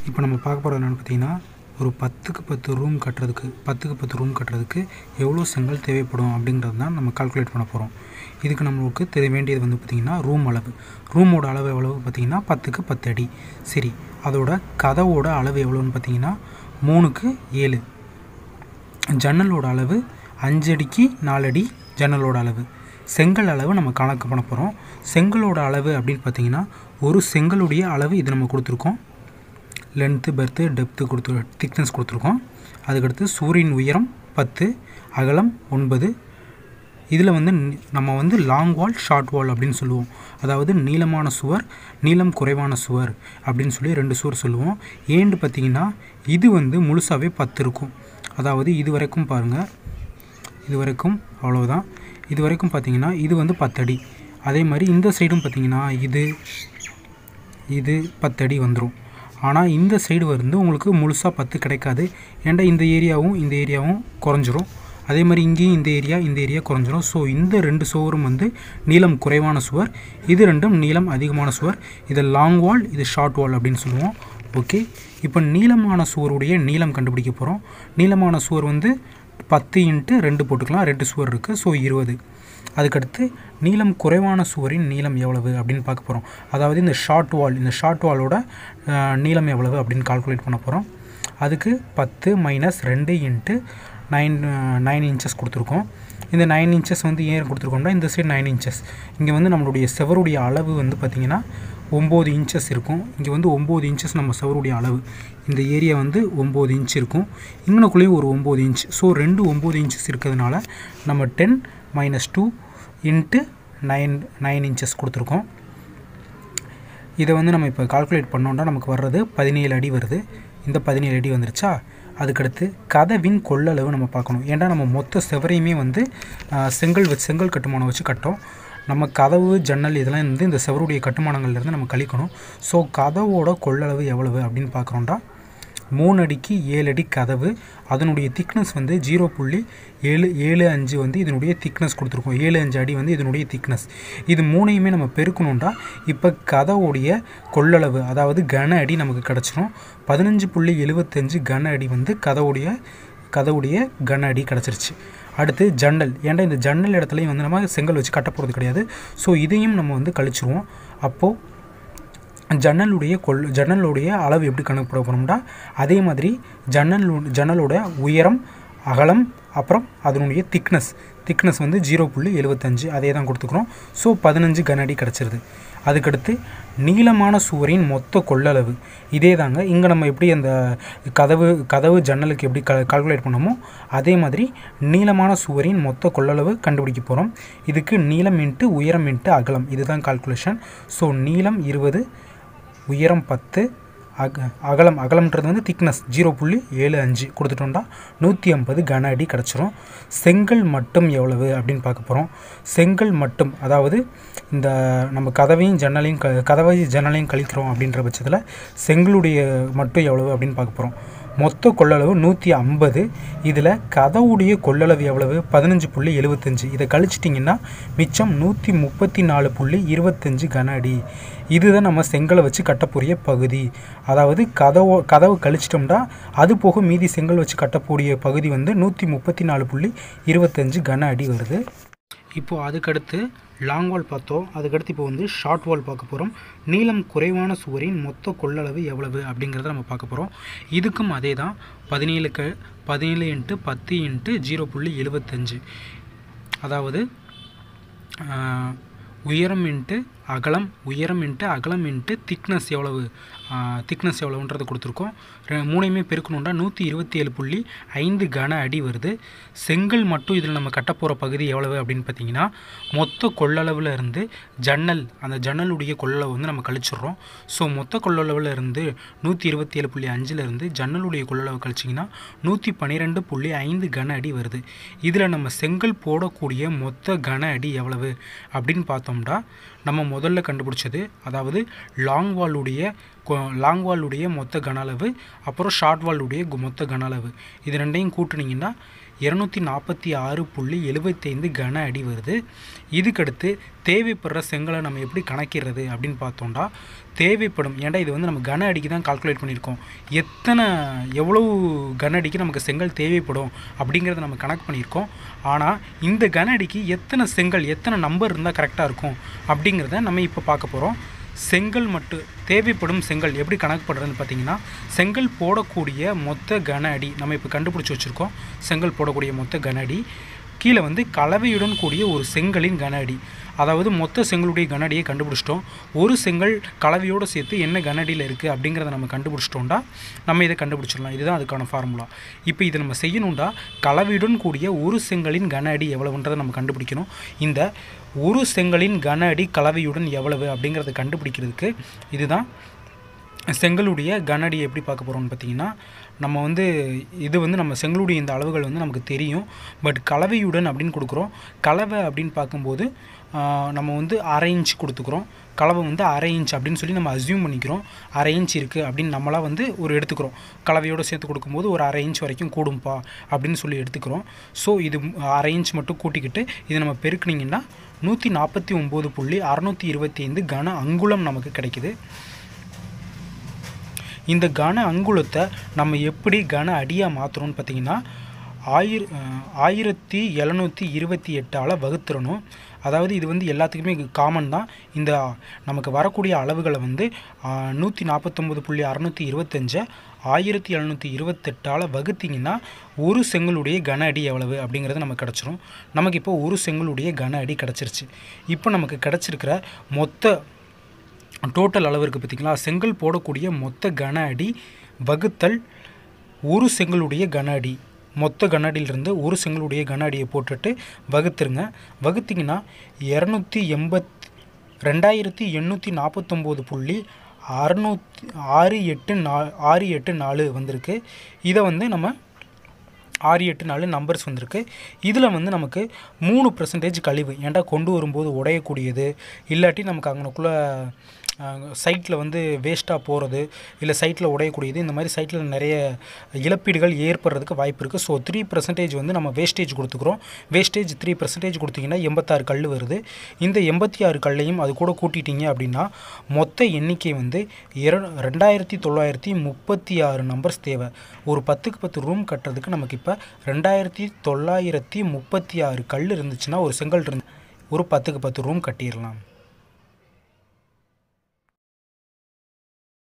இப்போ நம்ம பார்க்க போகிறது என்னென்னு பார்த்தீங்கன்னா, ஒரு 10க்கு 10 ரூம் கட்டுறதுக்கு எவ்வளோ செங்கல் தேவைப்படும் அப்படிங்கிறது தான் நம்ம கால்குலேட் பண்ண போகிறோம். இதுக்கு நம்மளுக்கு தெரிய வேண்டியது வந்து பார்த்திங்கன்னா ரூம் அளவு. ரூமோட அளவு எவ்வளவு பார்த்திங்கன்னா 10க்கு 10 அடி. சரி, அதோட கதவோட அளவு எவ்வளோன்னு பார்த்திங்கன்னா 3க்கு 7. ஜன்னலோட அளவு 5 அடிக்கு 4 அடி ஜன்னலோட அளவு. செங்கல் அளவு நம்ம கணக்கு பண்ண போகிறோம். செங்கலோட அளவு அப்படின்னு பார்த்திங்கன்னா ஒரு செங்கலுடைய அளவு இது நம்ம கொடுத்துருக்கோம். லென்த்து, பெர்த்து, டெப்த்து திக்னஸ் கொடுத்துருக்கோம். அதுக்கடுத்து சூரின் உயரம் 10, அகலம் 9. இதில் வந்து நம்ம வந்து லாங் வால், ஷார்ட் வால் அப்படின்னு சொல்லுவோம். அதாவது நீளமான சுவர், நீளம் குறைவான சுவர் அப்படின்னு சொல்லி 2 சுவர் சொல்லுவோம். ஏன்னு பார்த்திங்கன்னா இது வந்து முழுசாகவே 10 இருக்கும். அதாவது இது வரைக்கும் பாருங்கள், இது வரைக்கும் அவ்வளோதான். இது வரைக்கும் பார்த்திங்கன்னா இது வந்து 10 அடி. அதே மாதிரி இந்த சைடும் பார்த்திங்கன்னா இது 10 அடி வந்துடும். ஆனால் இந்த சைடு வந்து உங்களுக்கு முழுசாக 10 கிடைக்காது. ஏன்டா இந்த ஏரியாவும் குறைஞ்சிரும். அதே மாதிரி இங்கேயும் இந்த ஏரியா குறைஞ்சிரும். ஸோ இந்த 2 சுவரும் வந்து நீளம் குறைவான சுவர், இது 2ம் நீளம் அதிகமான சுவர். இது லாங் வால், இது ஷார்ட் வால் அப்படின்னு சொல்லுவோம். ஓகே, இப்போ நீளமான சுவருடைய நீளம் கண்டுபிடிக்க போகிறோம். நீளமான சுவர் வந்து 10 × 2 போட்டுக்கலாம். 2 சுவர் இருக்குது, ஸோ 20. அதுக்கடுத்து நீளம் குறைவான சுவரின் நீளம் எவ்வளவு அப்படின்னு பார்க்க போகிறோம். அதாவது இந்த ஷார்ட் வாலோட நீளம் எவ்வளவு அப்படின்னு கால்குலேட் பண்ண போகிறோம். அதுக்கு 10 - 2 × 9 இன்ச்சஸ் கொடுத்துருக்கோம். இந்த 9 இன்ச்சஸ் வந்து ஏன் கொடுத்துருக்கோம்னா இந்த சைடு 9 இன்ச்சஸ். இங்கே வந்து நம்மளுடைய செவருடைய அளவு வந்து பார்த்திங்கன்னா 9 இன்ச்சஸ் இருக்கும். இங்கே வந்து 9 இன்ச்சஸ் நம்ம செவருடைய அளவு. இந்த ஏரியா வந்து 9 இன்ச் இருக்கும். இங்கனக்குள்ளேயும் ஒரு 9 இன்ச். ஸோ 2 9 இன்ச்சஸ் இருக்கிறதுனால நம்ம 10 - 2 × 9 இன்ச்சஸ் கொடுத்துருக்கோம். இதை வந்து நம்ம இப்போ கால்குலேட் பண்ணோம்னா நமக்கு வர்றது 17 அடி வருது. இந்த 17 அடி வந்துருச்சா. அதுக்கடுத்து கதவின் கொள்ளளவு நம்ம பார்க்கணும். ஏன்னா நம்ம மொத்த செவரையுமே வந்து செங்கல் கட்டுமானம் வச்சு கட்டோம். நம்ம கதவு, ஜன்னல் இதெல்லாம் வந்து இந்த செவருடைய கட்டுமானங்கள்லேருந்து நம்ம கழிக்கணும். ஸோ கதவோட கொள்ளளவு எவ்வளவு அப்படின்னு பார்க்குறோம்டா 3 அடிக்கு 7 அடி கதவு. அதனுடைய திக்னஸ் வந்து 0.775 வந்து இதனுடைய திக்னஸ் கொடுத்துருக்கோம். 7-5 அடி வந்து இதனுடைய திக்னஸ். இது மூணையுமே நம்ம பெருக்கணும்டா இப்போ கதவுடைய கொள்ளளவு அதாவது கன அடி நமக்கு கிடச்சிரும். 15.75 கன அடி வந்து கதவுடைய கன அடி கிடச்சிருச்சு. அடுத்து ஜன்னல். ஏன்டா இந்த ஜன்னல் இடத்துலையும் வந்து நம்ம செங்கல் வச்சு கட்ட போகிறது கிடையாது. ஸோ இதையும் நம்ம வந்து கழிச்சிருவோம். அப்போது ஜன்னலுடைய அளவு எப்படி கணக்கு போகிறோம்னா அதே மாதிரி ஜன்னலோட உயரம், அகலம், அப்புறம் அதனுடைய திக்னஸ் வந்து 0.75 அதே தான் கொடுத்துக்கிறோம். ஸோ 15 கன அடி கிடச்சிருது. அதுக்கடுத்து நீளமான சுவரின் மொத்த கொள்ளளவு இதே தாங்க. இங்கே நம்ம எப்படி அந்த கதவு ஜன்னலுக்கு எப்படி கால்குலேட் பண்ணோமோ அதே மாதிரி நீளமான சுவரின் மொத்த கொள்ளளவு கண்டுபிடிக்க போகிறோம். இதுக்கு நீளம் × உயரம் × அகலம் இதுதான் கால்குலேஷன். ஸோ நீளம் 20, உயரம் 10, அகலம்ன்றது வந்து திக்னஸ் 0.75 கொடுத்துட்டோம்டா 150 கன அடி கிடச்சிரும். செங்கல் மட்டும் எவ்வளவு அப்படின்னு பார்க்க போகிறோம். செங்கல் மட்டும் அதாவது இந்த நம்ம கதவையும் ஜன்னலையும் கழிக்கிறோம் அப்படின்ற பட்சத்தில் செங்கலுடைய மட்டும் எவ்வளவு அப்படின்னு பார்க்க போகிறோம். மொத்த கொள்ளளவு 150. இதில் கதவுடைய கொள்ளளவு எவ்வளவு 15.75. இதை கழிச்சிட்டிங்கன்னா மிச்சம் 134.25 கன அடி. இதுதான் நம்ம செங்கலை வச்சு கட்டக்கூடிய பகுதி. அதாவது கதவு கழிச்சிட்டோம்னா அது போக மீதி செங்கல் வச்சு கட்டக்கூடிய பகுதி வந்து 134.25 கன அடி வருது. இப்போது அதுக்கடுத்து லாங் வால் பார்த்தோம். அதுக்கடுத்து இப்போ வந்து ஷார்ட் வால் பார்க்க போகிறோம். நீளம் குறைவான சுவரின் மொத்த கொள்ளளவு எவ்வளவு அப்படிங்கிறத நம்ம பார்க்க போகிறோம். இதுக்கும் அதே தான் 17 × 10 × 0.75. அதாவது உயரம் × அகலம் × திக்னஸ் எவ்வளவுன்றது கொடுத்துருக்கோம். மூணையுமே பெருக்கணும்னா 127.5 கன அடி வருது. செங்கல் மட்டும் இதில் நம்ம கட்ட போகிற பகுதி எவ்வளவு அப்படின்னு பார்த்தீங்கன்னா மொத்த கொள்ளளவில் இருந்து அந்த ஜன்னலுடைய கொள்ளளவு வந்து நம்ம கழிச்சிடுறோம். ஸோ மொத்த கொள்ளளவில் இருந்து 127.5 ஜன்னலுடைய கொள்ளளவு கழிச்சிங்கன்னா 112.5 கன அடி வருது. இதில் நம்ம செங்கல் போடக்கூடிய மொத்த கன அடி எவ்வளவு அப்படின்னு பார்த்தோம்னா நம்ம முதல்ல கண்டுபிடிச்சது அதாவது லாங் வாலுடைய மொத்த கன அளவு, அப்புறம் ஷார்ட் வாலுடைய மொத்த கன அளவு. இது ரெண்டையும் கூட்டினீங்கன்னா 246.75 கன அடி வருது. இதுக்கடுத்து தேவைப்படுற செங்கலை நம்ம எப்படி கணக்கிடுறது அப்படின்னு பார்த்தோம்னா தேவைப்படும், ஏன்டா இது வந்து நம்ம கன அடிக்கு தான் கால்குலேட் பண்ணியிருக்கோம், எவ்வளவு கன அடிக்கு நமக்கு செங்கல் தேவைப்படும் அப்படிங்கிறத நம்ம கணக்கு பண்ணியிருக்கோம். ஆனால் இந்த கன அடிக்கு எத்தனை செங்கல், எத்தனை நம்பர் இருந்தால் கரெக்டாக இருக்கும் அப்படிங்கிறத நம்ம இப்போ பார்க்க போகிறோம். செங்கல் மட்டும் தேவைப்படும் செங்கல் எப்படி கணக்கு பண்ணுறதுன்னு பார்த்தீங்கன்னா, செங்கல் போடக்கூடிய மொத்த கன அடி நம்ம இப்போ கண்டுபிடிச்சி வச்சுருக்கோம். செங்கல் போடக்கூடிய மொத்த கன அடி கீழே வந்து கலவையுடன் கூடிய ஒரு செங்கலின் கன அடி, அதாவது மொத்த செங்கலுடைய கன அடியை கண்டுபிடிச்சிட்டோம். ஒரு செங்கல் கலவையோடு சேர்த்து என்ன கன அடியில் இருக்குது அப்படிங்கிறத நம்ம கண்டுபிடிச்சிட்டோம்டா நம்ம இதை கண்டுபிடிச்சிடலாம். இதுதான் அதுக்கான ஃபார்முலா. இப்போ இதை நம்ம செய்யணும்டா கலவையுடன் கூடிய ஒரு செங்கலின் கன அடி எவ்வளவுன்றதை நம்ம கண்டுபிடிக்கணும். இந்த ஒரு செங்கலின் கன அடி கலவையுடன் எவ்வளவு அப்படிங்கிறத கண்டுபிடிக்கிறதுக்கு இதுதான் செங்கலுடைய கன அடியை எப்படி பார்க்க போகிறோம்னு பார்த்தீங்கன்னா, நம்ம வந்து இது வந்து நம்ம செங்கலுடைய இந்த அளவுகள் வந்து நமக்கு தெரியும். பட் கலவையுடன் அப்படின்னு கொடுக்குறோம். கலவை அப்படின்னு பார்க்கும்போது நம்ம வந்து அரை இன்ச் கொடுத்துக்கிறோம். கலவை வந்து அரை இன்ச் அப்படின்னு சொல்லி நம்ம அஸ்யூம் பண்ணிக்கிறோம். அரை இன்ச் இருக்குது அப்படின்னு நம்மளாம் வந்து ஒரு எடுத்துக்கிறோம். கலவையோடு சேர்த்து கொடுக்கும்போது ஒரு அரை இன்ச் வரைக்கும் கூடும்பா அப்படின்னு சொல்லி எடுத்துக்கிறோம். ஸோ இது அரை இன்ச் மட்டும் கூட்டிக்கிட்டு இதை நம்ம பெருக்குனிங்கன்னா 149.625 கன அங்குலம் நமக்கு கிடைக்குது. இந்த கன அங்குலத்தை நம்ம எப்படி கன அடியாக மாற்றுறோம்னு பார்த்தீங்கன்னா 1728 வகுத்துறணும். அதாவது இது வந்து எல்லாத்துக்குமே காமன் தான். இந்த நமக்கு வரக்கூடிய அளவுகளை வந்து 149.625 1728 வகுத்திங்கன்னா ஒரு செங்கலுடைய கன அடி எவ்வளவு அப்படிங்கிறது நமக்கு கிடச்சிரும். நமக்கு இப்போ ஒரு செங்கலுடைய கன அடி கிடச்சிருச்சு. இப்போ நமக்கு கிடச்சிருக்கிற மொத்த டோட்டல் அளவு இருக்குது பார்த்திங்களா, செங்கல் போடக்கூடிய மொத்த கன அடி வகுத்தல் ஒரு செங்கலுடைய கன அடி. மொத்த கன அடியிலிருந்து ஒரு செங்கலுடைய கன அடியை போட்டுட்டு வகுத்துருங்க. வகுத்திங்கன்னா 2849.684 வந்திருக்கு. இதை வந்து நம்ம 684 நம்பர்ஸ் வந்திருக்கு. இதில் வந்து நமக்கு 3% கழிவு, ஏன்டா கொண்டு வரும்போது உடையக்கூடியது, இல்லாட்டி நமக்கு அங்கனக்குள்ளே சைட்டில் வந்து வேஸ்ட்டாக போகிறது, இல்லை சைட்டில் உடையக்கூடியது, இந்த மாதிரி சைட்டில் நிறைய இழப்பீடுகள் ஏற்படுறதுக்கு வாய்ப்பு இருக்குது. ஸோ 3% வந்து நம்ம வேஸ்டேஜ் கொடுத்துக்கிறோம். வேஸ்டேஜ் 3% கொடுத்திங்கன்னா 86 கல் வருது. இந்த 86 கல்லையும் அது கூட கூட்டிட்டீங்க அப்படின்னா மொத்த எண்ணிக்கை வந்து 2936 நம்பர்ஸ் தேவை. ஒரு 10க்கு 10 ரூம் கட்டுறதுக்கு நமக்கு இப்போ 2936 கல் இருந்துச்சுன்னா ஒரு செங்கல் இருந்து ஒரு 10க்கு 10 ரூம் கட்டிடலாம்.